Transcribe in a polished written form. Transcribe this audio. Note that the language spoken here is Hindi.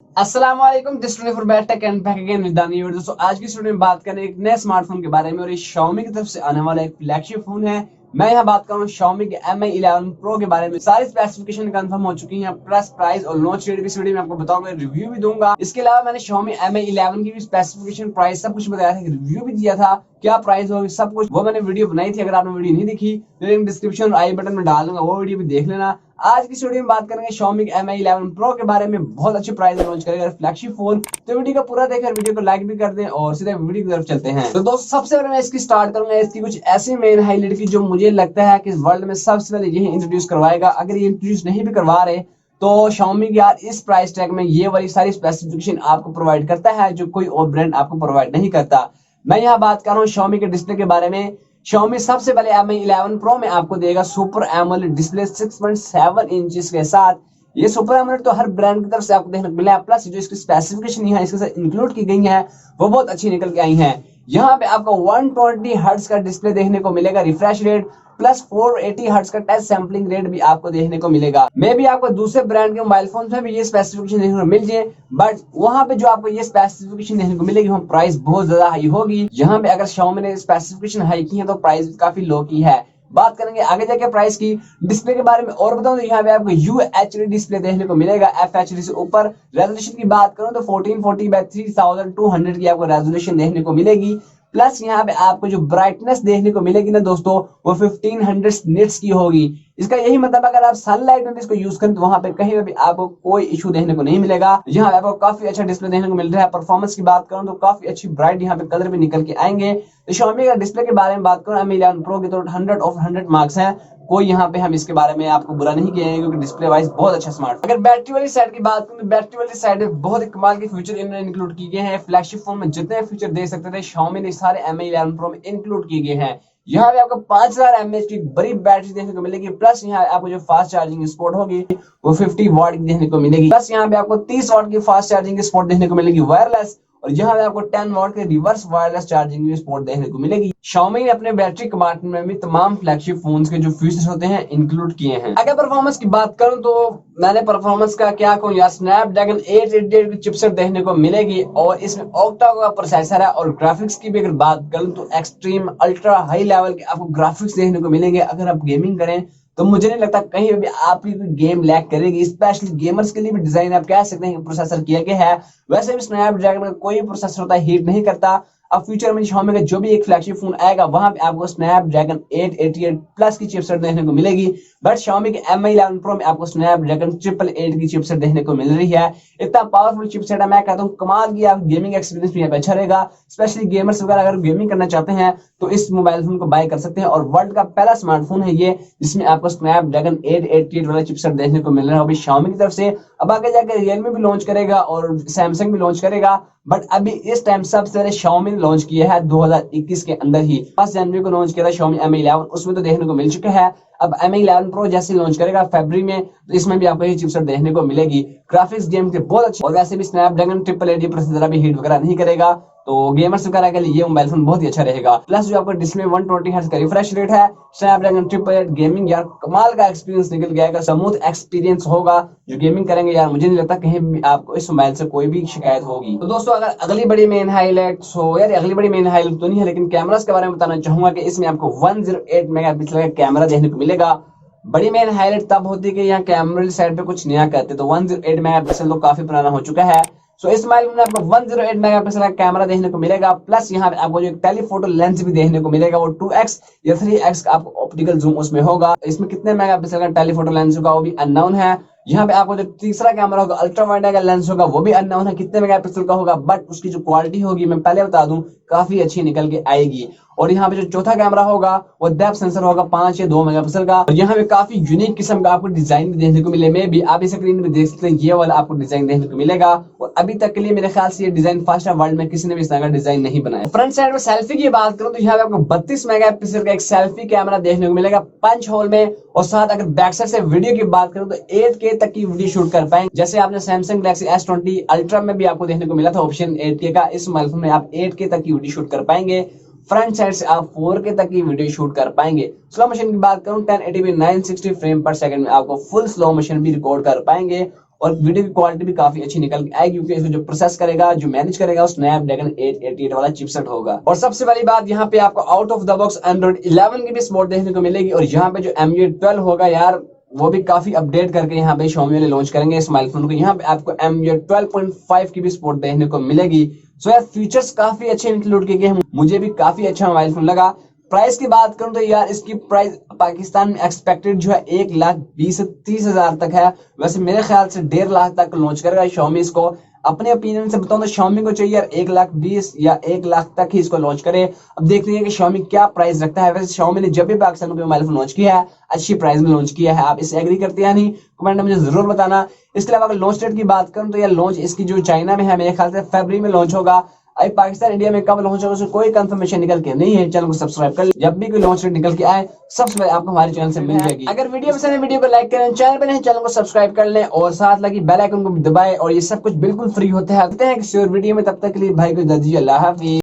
अस्सलाम वालेकुम। This studio for back tech and back again with Dani. दोस्तों आज की स्टूडियो में बात करें एक नए स्मार्टफोन के बारे में और ये Xiaomi की तरफ से आने वाला एक फ्लैगशिप फोन है। मैं यहाँ बात कर रहा हूँ Xiaomi के Mi 11 Pro के बारे में। सारी स्पेसिफिकेशन कंफर्म हो चुकी हैं, प्लस प्राइस और लॉन्च डेट भी इस वीडियो में आपको बताऊंगा, रिव्यू भी दूंगा। इसके अलावा मैंने Xiaomi Mi 11 की भी स्पेसिफिकेशन, प्राइस सब कुछ बताया था, रिव्यू भी दिया था, क्या प्राइस होगी सब कुछ, वो मैंने वीडियो बनाई थी। अगर आपने वीडियो नहीं देखी तो लिंक डिस्क्रिप्शन और आई बटन में डाल दूंगा, वो वीडियो भी देख लेना। आज की वीडियो में बात करेंगे Xiaomi के Mi 11 Pro के बारे में। बहुत अच्छी प्राइस में लॉन्च करेगा फ्लैगशिप फोन। तो वीडियो को पूरा देखकर वीडियो को लाइक भी कर दें और सीधे वीडियो की तरफ चलते हैं। तो दोस्तों सबसे पहले मैं इसकी स्टार्ट करूंगा इसकी कुछ ऐसी मेन हाईलाइट की जो मुझे लगता है कि इस वर्ल्ड में सबसे पहले यही इंट्रोड्यूस करवाएगा। अगर ये इंट्रोड्यूस नहीं भी करवा रहे तो Xiaomi यार इस प्राइस टैग में ये वाली सारी स्पेसिफिकेशन आपको प्रोवाइड करता है जो कोई और ब्रांड आपको प्रोवाइड नहीं करता। मैं यहाँ बात कर रहा हूँ Xiaomi के डिस्प्ले के बारे में। Xiaomi सबसे पहले Mi 11 Pro में आपको देगा सुपर एमोलेड डिस्प्ले 6.7 इंच के साथ। ये सुपर एमोलेड तो हर ब्रांड की तरफ से आपको देखने को मिला है, प्लस जो इसकी स्पेसिफिकेशन यहाँ इसके साथ इंक्लूड की गई है वो बहुत अच्छी निकल के आई है। यहाँ पे आपको 120 हर्ट्ज का डिस्प्ले देखने को मिलेगा, रिफ्रेश रेट, प्लस 480 हर्ट्ज का टच सैंपलिंग रेट भी आपको देखने को मिलेगा। मे भी आपको दूसरे ब्रांड के मोबाइल फोन में भी ये स्पेसिफिकेशन देखने को मिल जाए, बट वहां पे जो आपको ये स्पेसिफिकेशन देखने को मिलेगी वहाँ प्राइस बहुत ज्यादा हाई होगी। यहाँ पे अगर Xiaomi ने स्पेसिफिकेशन हाई की है तो प्राइस काफी लो की है। बात करेंगे आगे जाके प्राइस की। डिस्प्ले के बारे में और बताऊं तो यहाँ पे आपको UHD डिस्प्ले देखने को मिलेगा FHD से ऊपर। रेजोल्यूशन की बात करूं तो 1440 बाय 3200 की आपको रेजोल्यूशन देखने को मिलेगी। प्लस यहाँ पे आपको जो ब्राइटनेस देखने को मिलेगी ना दोस्तों वो 1500 निट्स की होगी। इसका यही मतलब अगर आप सनलाइट में इसको यूज करें तो वहां पे कहीं भी आपको कोई इशू देखने को नहीं मिलेगा। यहाँ पे आपको काफी अच्छा डिस्प्ले देखने को मिल रहा है। परफॉर्मेंस की बात करूं तो काफी अच्छी ब्राइट यहाँ पे कलर भी निकल के आएंगे। तो Xiaomi का डिस्प्ले के बारे में बात करूं Mi 11 Pro की तो 100 ऑफ 100 मार्क्स हैं। कोई यहाँ पे हम इसके बारे में आपको बुरा नहीं कहेंगे क्योंकि डिस्प्ले वाइज बहुत अच्छा स्मार्ट। अगर बैटरी वाली साइड की बात करूं तो बैटरी वाली साइड में बहुत ही कमाल के फीचर इन्होंने इंक्लूड किए गए हैं। फ्लैगशिप फोन में जितने फीचर दे सकते थे Xiaomi ने सारे Mi 11 Pro में इंक्लूड किए गए हैं। यहाँ पे आपको 5000 mAh की बड़ी बैटरी देखने को मिलेगी, प्लस यहाँ आपको जो फास्ट चार्जिंग सपोर्ट होगी वो 50 वाट की देखने को मिलेगी। प्लस यहाँ पे आपको 30 वाट की फास्ट चार्जिंग सपोर्ट देखने को मिलेगी वायरलेस, और यहाँ पे आपको 10 वाट के रिवर्स वायरलेस चार्जिंग की सपोर्ट देखने को मिलेगी। Xiaomi ने अपने बैटरी कंपार्टमेंट में भी तमाम फ्लैगशिप फोन्स के जो फीचर्स होते हैं इंक्लूड किए हैं। अगर परफॉर्मेंस की बात करूं तो मैंने परफॉर्मेंस का क्या कहूं यार, स्नैपड्रैगन 888 की चिपसेट देखने को मिलेगी और इसमें ऑक्टा का प्रोसेसर है। और ग्राफिक्स की भी अगर बात करूं तो एक्सट्रीम अल्ट्रा हाई लेवल के आपको ग्राफिक्स देखने को मिलेंगे। अगर आप गेमिंग करें तो मुझे नहीं लगता कहीं भी आपकी कोई गेम लैग करेगी। स्पेशली गेमर्स के लिए भी डिजाइन आप कह सकते हैं कि प्रोसेसर किया गया है। वैसे भी स्नैपड्रैगन का कोई प्रोसेसर होता है हीट नहीं करता। अब फ्यूचर में Xiaomi का जो भी एक फ्लैगशिप फोन आएगा वहां पे आपको स्नैपड्रैगन 888 प्लस की चिपसेट देखने को मिलेगी। बट Xiaomi के Mi 11 Pro में आपको स्नैपड्रैगन 888 की चिपसेट देखने को मिल रही है। इतना पावरफुल चिपसेट है, मैं कहता हूँ कमाल की। आप गेमिंग एक्सपीरियंस भी यहाँ पे अच्छा रहेगा। स्पेशली गेमर्स वगैरह अगर गेमिंग करना चाहते हैं तो इस मोबाइल फोन को बाय कर सकते हैं। और वर्ल्ड का पहला स्मार्टफोन है ये जिसमें आपको स्नैपड्रैगन 888 वाला चिपसेट देखने को मिल रहा है अभी Xiaomi की तरफ से। अब आगे जाकर Realme भी लॉन्च करेगा और Samsung भी लॉन्च करेगा, बट अभी इस टाइम सबसे पहले Xiaomi ने लॉन्च किया है 2021 के अंदर ही। 5 जनवरी को लॉन्च किया था Xiaomi Mi 11, उसमें तो देखने को मिल चुका है। अब Mi 11 Pro जैसे लॉन्च करेगा फरवरी में तो इसमें भी आपको ये चिपसेट देखने को मिलेगी। ग्राफिक्स गेम के बहुत अच्छे, और वैसे भी स्नैपड्रैगन 888 प्रोसेसर अभी हीट वगैरह नहीं करेगा, तो गेमर्स वगैरह के लिए ये मोबाइल फोन बहुत ही अच्छा रहेगा। प्लस जो आपको डिस्प्ले 120 हर्ट्ज का रिफ्रेश रेट है, स्नैपड्रैगन 888 गेमिंग यार कमाल का एक्सपीरियंस निकल गया, स्मूथ एक्सपीरियंस होगा। जो गेमिंग करेंगे यार मुझे नहीं लगता कहीं भी आपको इस मोबाइल से कोई भी शिकायत होगी। तो दोस्तों अगर अगली बड़ी मेन हाईलाइट, सो यार अगली बड़ी मेन हाईलाइट तो नहीं है लेकिन कैमरास के बारे में बताना चाहूंगा कि इसमें आपको 108 मेगापिक्सल का कैमरा देखने को मिलेगा। बड़ी मेन हाईलाइट तब होती है कि यहाँ कैमरे साइड पे कुछ नया करते, तो 108 मेगापिक्सल तो काफी पुराना हो चुका है। सो इस मोबाइल में आपको 108 मेगापिक्सल का कैमरा देखने को मिलेगा। प्लस यहाँ पे आपको जो टेलीफोटो लेंस भी देखने को मिलेगा वो 2x या 3x का आपको ऑप्टिकल जूम उसमें होगा। इसमें कितने मेगापिक्सल का टेलीफोटो लेंस होगा वो भी अननोन है। यहाँ पे आपको जो तीसरा कैमरा होगा अल्ट्रा वाइड का लेंस होगा वो भी अननोन है कितने मेगापिक्सल का होगा, बट उसकी जो क्वालिटी होगी मैं पहले बता दूं काफी अच्छी निकल के आएगी। और यहाँ पे जो चौथा कैमरा होगा वो डेप्थ सेंसर होगा 5 या 2 मेगापिक्सल का। और यहाँ पे काफी यूनिक किस्म का आपको डिजाइन भी देखने को मिले। में भी आप इस स्क्रीन में देख सकते हैं ये वाला आपको डिजाइन देखने को मिलेगा। और अभी तक के लिए मेरे ख्याल से ये डिजाइन फर्स्ट है वर्ल्ड में, किसी ने भी इस तरह का डिजाइन नहीं बनाया। फ्रंट साइड में सेल्फी की बात करूं तो यहाँ पे आपको 32 मेगापिक्सल का एक सेल्फी कैमरा देखने को मिलेगा पंच होल में। और साथ अगर बैक साइड से वीडियो की बात करूं तो 8K तक की वीडियो शूट कर पाएंगे। जैसे आपने सैमसंग गैलेक्सी S20 अल्ट्रा में भी आपको देखने को मिला था ऑप्शन 8K का, इस मोबाइल फोन में आप 8K तक की वीडियो शूट कर पाएंगे। फ्रंट साइड से आप 4K तक की वीडियो शूट कर पाएंगे। स्लो मोशन की बात करूं 1080p 960 फ्रेम पर सेकंड में आपको फुल स्लो मोशन भी रिकॉर्ड कर पाएंगे। और वीडियो की क्वालिटी भी काफी अच्छी निकल के आएगी, क्योंकि इसको जो प्रोसेस करेगा, जो मैनेज करेगा, वो स्नैपड्रैगन 888 वाला चिपसेट होगा। और सबसे बड़ी बात, यहाँ पे आपको out of the box Android 11 की भी सपोर्ट देखने को मिलेगी। और यहाँ पे जो MUI 12 होगा यार, वो भी काफी अपडेट करके यहाँ पे Xiaomi वाले लॉन्च करेंगे इस मोबाइल फोन को। यहाँ पे आपको MUI 12.5 की भी सपोर्ट देखने को मिलेगी। सो यार फीचर्स काफी अच्छे इंक्लूड किए गए हैं, मुझे भी काफी अच्छा मोबाइल फोन लगा। प्राइस की बात करूं तो यार इसकी प्राइस पाकिस्तान में एक्सपेक्टेड जो है 1,20,000 से 30,000 तक है। वैसे मेरे ख्याल से 1.5 लाख तक लॉन्च करेगा Xiaomi इसको। अपने ओपिनियन से बताऊं तो Xiaomi को चाहिए यार 1,20,000 या 1 लाख तक ही इसको लॉन्च करे। अब देखते हैं कि Xiaomi क्या प्राइस रखता है। वैसे Xiaomi ने जब भी पाकिस्तान में मोबाइल फोन लॉन्च किया है, अच्छी प्राइस में लॉन्च किया है। आप इससे एग्री करते हैं या नहीं, कमेंट में मुझे जरूर बताना। इसके अलावा अगर लॉन्च डेट की बात करूं तो यार लॉन्च इसकी जो चाइना में है, मेरे ख्याल से फरवरी में लॉन्च होगा। अभी पाकिस्तान इंडिया में कब लॉन्च होगा उसकी कोई कंफर्मेशन निकल के नहीं है। चैनल को सब्सक्राइब कर ले, जब भी कोई लॉन्च डेट निकल के आए सबसे पहले आपको हमारे चैनल से मिल जाएगी। अगर वीडियो पसंद है, वीडियो को लाइक करें, चैनल पे नहीं चैनल को सब्सक्राइब कर लें और साथ लगी बेल आइकन को भी दबाएं। और ये सब कुछ बिल्कुल फ्री होते हैं किसी और वीडियो में। तब तक के लिए भाई को इजाजत दीजिए, अल्लाह हाफिज़।